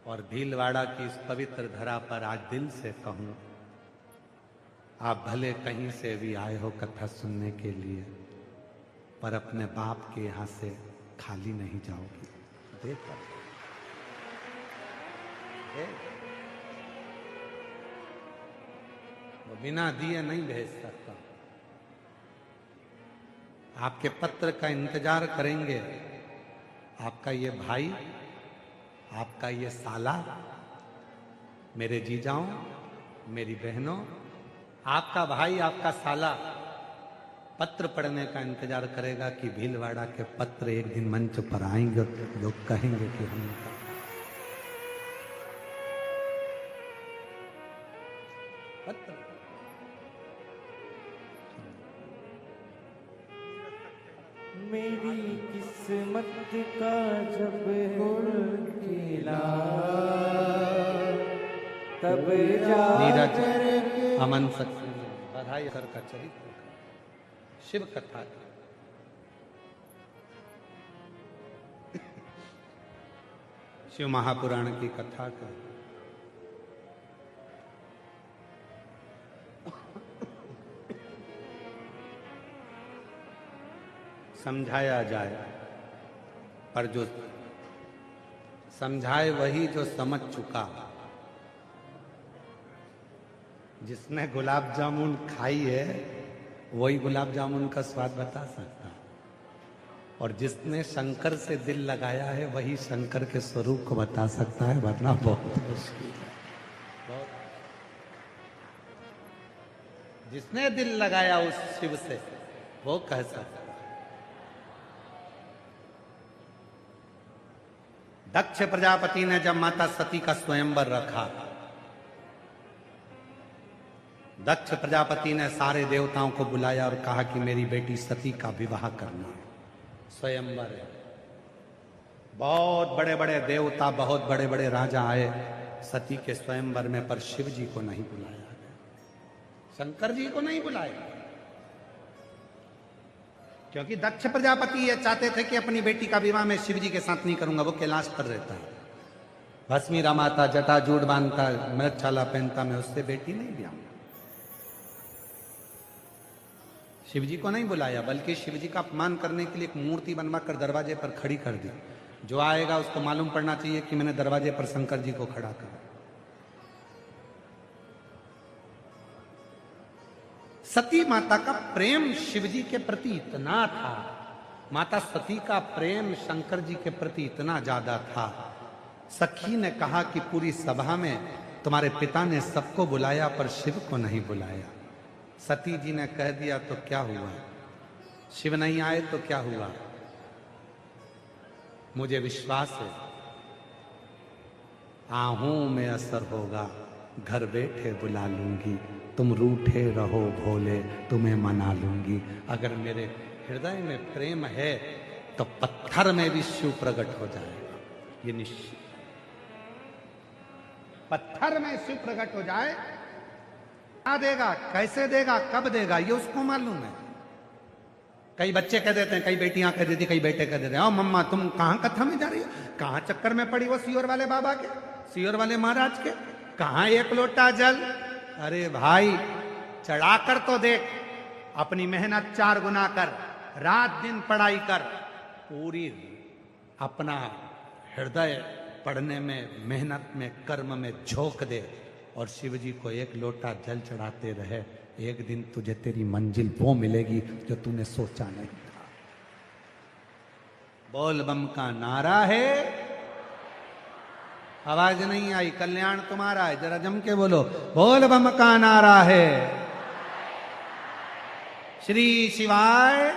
और भीलवाड़ा की इस पवित्र धरा पर आज दिल से कहूं, आप भले कहीं से भी आए हो कथा सुनने के लिए, पर अपने बाप के यहां से खाली नहीं जाओगे। देखकर वो बिना दिए नहीं भेज सकता। आपके पत्र का इंतजार करेंगे। आपका ये भाई, आपका ये साला, मेरे जीजाओं, मेरी बहनों, आपका भाई, आपका साला पत्र पढ़ने का इंतजार करेगा कि भीलवाड़ा के पत्र एक दिन मंच पर आएंगे तो लोग कहेंगे कि हमने पत्र। मेरी किस्मत का जब गुड़ खिला तब नीरज अमन सक्सेना बधाई सर का चरित्र शिव कथा शिव महापुराण की कथा का समझाया जाए, पर जो समझाए वही जो समझ चुका। जिसने गुलाब जामुन खाई है वही गुलाब जामुन का स्वाद बता सकता है, और जिसने शंकर से दिल लगाया है वही शंकर के स्वरूप को बता सकता है, वरना बहुत मुश्किल है। जिसने दिल लगाया उस शिव से वो कह सकता है। दक्ष प्रजापति ने जब माता सती का स्वयंवर रखा, दक्ष प्रजापति ने सारे देवताओं को बुलाया और कहा कि मेरी बेटी सती का विवाह करना है, स्वयंवर है। बहुत बड़े बड़े देवता, बहुत बड़े बड़े राजा आए सती के स्वयंवर में, पर शिव जी को नहीं बुलाया गया, शंकर जी को नहीं बुलाया, क्योंकि दक्ष प्रजापति ये चाहते थे कि अपनी बेटी का विवाह मैं शिव जी के साथ नहीं करूंगा, वो कैलाश पर रहता है, भस्मी रमाता, जटा जूट बांधता, मृगछाला पहनता, मैं उससे बेटी नहीं ब्याऊंगा। शिव जी को नहीं बुलाया, बल्कि शिव जी का अपमान करने के लिए एक मूर्ति बनवा कर दरवाजे पर खड़ी कर दी। जो आएगा उसको मालूम पड़ना चाहिए कि मैंने दरवाजे पर शंकर जी को खड़ा कर। सती माता का प्रेम शिव जी के प्रति इतना था, माता सती का प्रेम शंकर जी के प्रति इतना ज्यादा था। सखी ने कहा कि पूरी सभा में तुम्हारे पिता ने सबको बुलाया पर शिव को नहीं बुलाया। सती जी ने कह दिया तो क्या हुआ, शिव नहीं आए तो क्या हुआ, मुझे विश्वास है आहूं में असर होगा, घर बैठे बुला लूंगी, तुम रूठे रहो भोले, तुम्हें मना लूंगी। अगर मेरे हृदय में प्रेम है तो पत्थर में भी शिव प्रकट हो जाएगा, ये निश्चित। पत्थर में शिव प्रकट हो जाए, क्या देगा, कैसे देगा, कब देगा, ये उसको मालूम है। कई बच्चे कह देते हैं, कई बेटियां कह देती, कई बेटे कह देते हैं, मम्मा तुम कहां कथा में जा रही हो, कहां चक्कर में पड़ी वो सियोर वाले बाबा के, सियोर वाले महाराज के, कहां एक लोटा जल। अरे भाई चढ़ाकर तो देख, अपनी मेहनत 4 गुना कर, रात दिन पढ़ाई कर, पूरी अपना हृदय पढ़ने में, मेहनत में, कर्म में झोंक दे, और शिव जी को एक लोटा जल चढ़ाते रहे, एक दिन तुझे तेरी मंजिल वो मिलेगी जो तूने सोचा नहीं था। बोल बम का नारा है, आवाज नहीं आई, कल्याण तुम्हारा है, जरा जम के बोलो, बोल बम का नारा है, श्री शिवाय।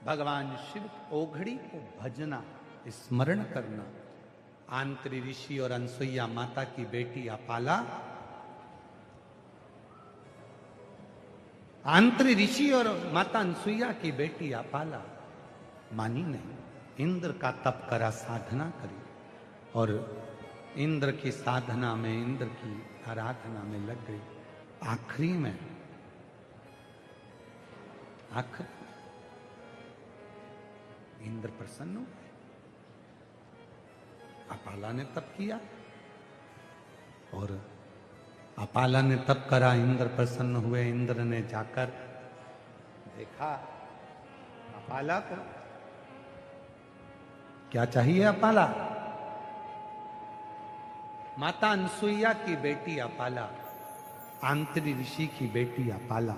भगवान शिव ओघड़ी को भजना, स्मरण करना। आंत्री ऋषि और अनसुईया माता की बेटी अपाला, आंत्री ऋषि और माता अनसुईया की बेटी अपाला मानी नहीं, इंद्र का तप करा, साधना करी, और इंद्र की साधना में, इंद्र की आराधना में लग गई। आखिरी में इंद्र प्रसन्न हो गए। अपाला ने तप किया और अपाला ने तप करा, इंद्र प्रसन्न हुए। इंद्र ने जाकर देखा अपाला को। क्या चाहिए अपाला? माता अनसुईया की बेटी अपाला, आंतरी ऋषि की बेटी अपाला,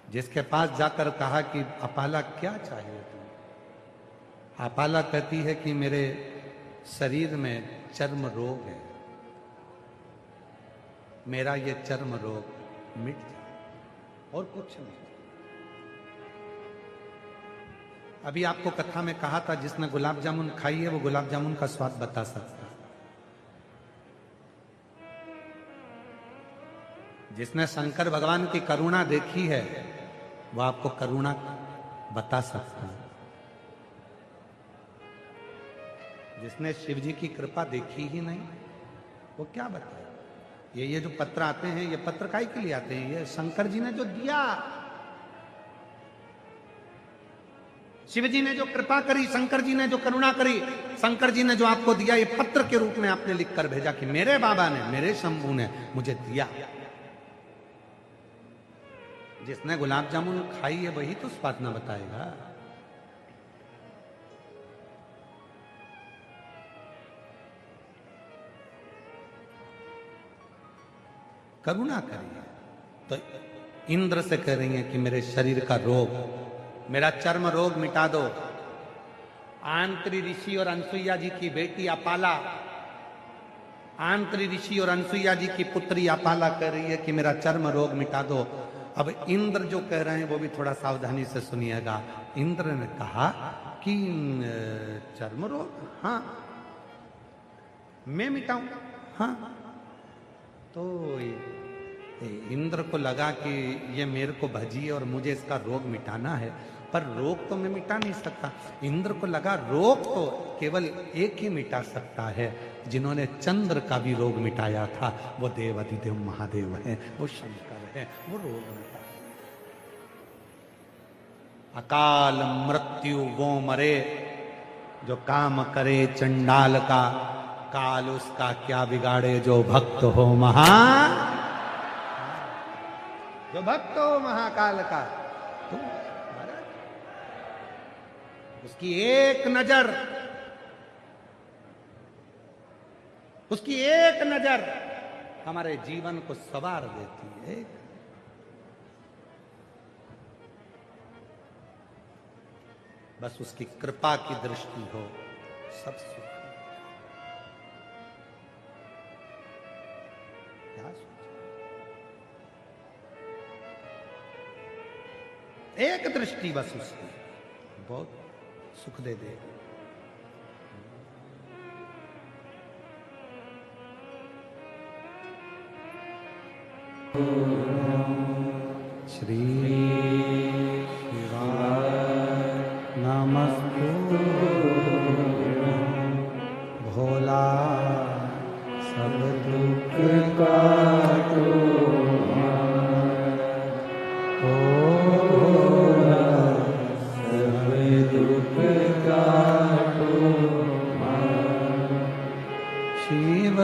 जिसके पास जाकर कहा कि अपाला क्या चाहिए तुम्हें? अपाला कहती है कि मेरे शरीर में चर्म रोग है, मेरा ये चर्म रोग मिट जाए और कुछ नहीं। अभी आपको कथा में कहा था जिसने गुलाब जामुन खाई है वो गुलाब जामुन का स्वाद बता सकता है। जिसने शंकर भगवान की करुणा देखी है वो आपको करुणा बता सकता है। जिसने शिव जी की कृपा देखी ही नहीं वो क्या बताए? ये जो पत्र आते हैं ये पत्र काहे के लिए आते हैं? ये शंकर जी ने जो दिया, शिव जी ने जो कृपा करी, शंकर जी ने जो करुणा करी, शंकर जी ने जो आपको दिया, ये पत्र के रूप में आपने लिख कर भेजा कि मेरे बाबा ने, मेरे शंभू ने मुझे दिया। जिसने गुलाब जामुन खाई है वही तो स्वाद ना बताएगा। करुणा करिए। तो इंद्र से कह रही है कि मेरे शरीर का रोग, मेरा चर्म रोग मिटा दो। आंतरी ऋषि और अनसुईया जी की बेटी अपाला, आंतरी ऋषि और अनसुईया जी की पुत्री अपाला कह रही है कि मेरा चर्म रोग मिटा दो। अब इंद्र जो कह रहे हैं वो भी थोड़ा सावधानी से सुनिएगा। इंद्र ने कहा कि चर्म रोग, हाँ मैं मिटाऊं, हाँ। तो इंद्र को लगा कि ये मेरे को भजी और मुझे इसका रोग मिटाना है, पर रोग तो मैं मिटा नहीं सकता। इंद्र को लगा रोग तो केवल एक ही मिटा सकता है, जिन्होंने चंद्र का भी रोग मिटाया था, वो देवाधिदेव महादेव हैं, वो शंकर हैं, वो रोग मिटा। अकाल मृत्यु वो मरे, जो काम करे चंडाल का, काल उसका क्या बिगाड़े जो भक्त हो जो भक्त हो महाकाल का। तो उसकी एक नजर, उसकी एक नजर हमारे जीवन को संवार देती है। बस उसकी कृपा की दृष्टि हो, सब सुख। एक दृष्टि बस उसकी बहुत सुख दे दे। श्री शिवाय नमस्तु भोला सब दुख काटो शिव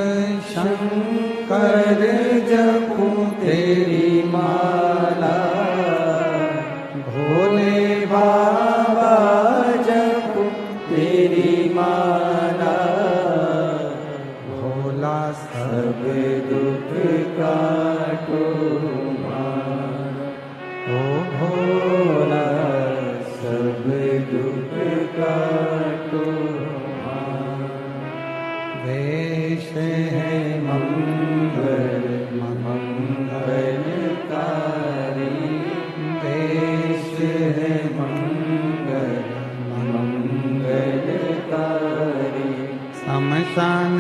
शंकर जपू तेरी माला, भोले बाबा जपू तेरी माला, भोला सब दुख काटो ओ भोला सब दुख काटो। वेश है मंगल मंगलकारी, वेश है मंगल मंगलकारी, शमशान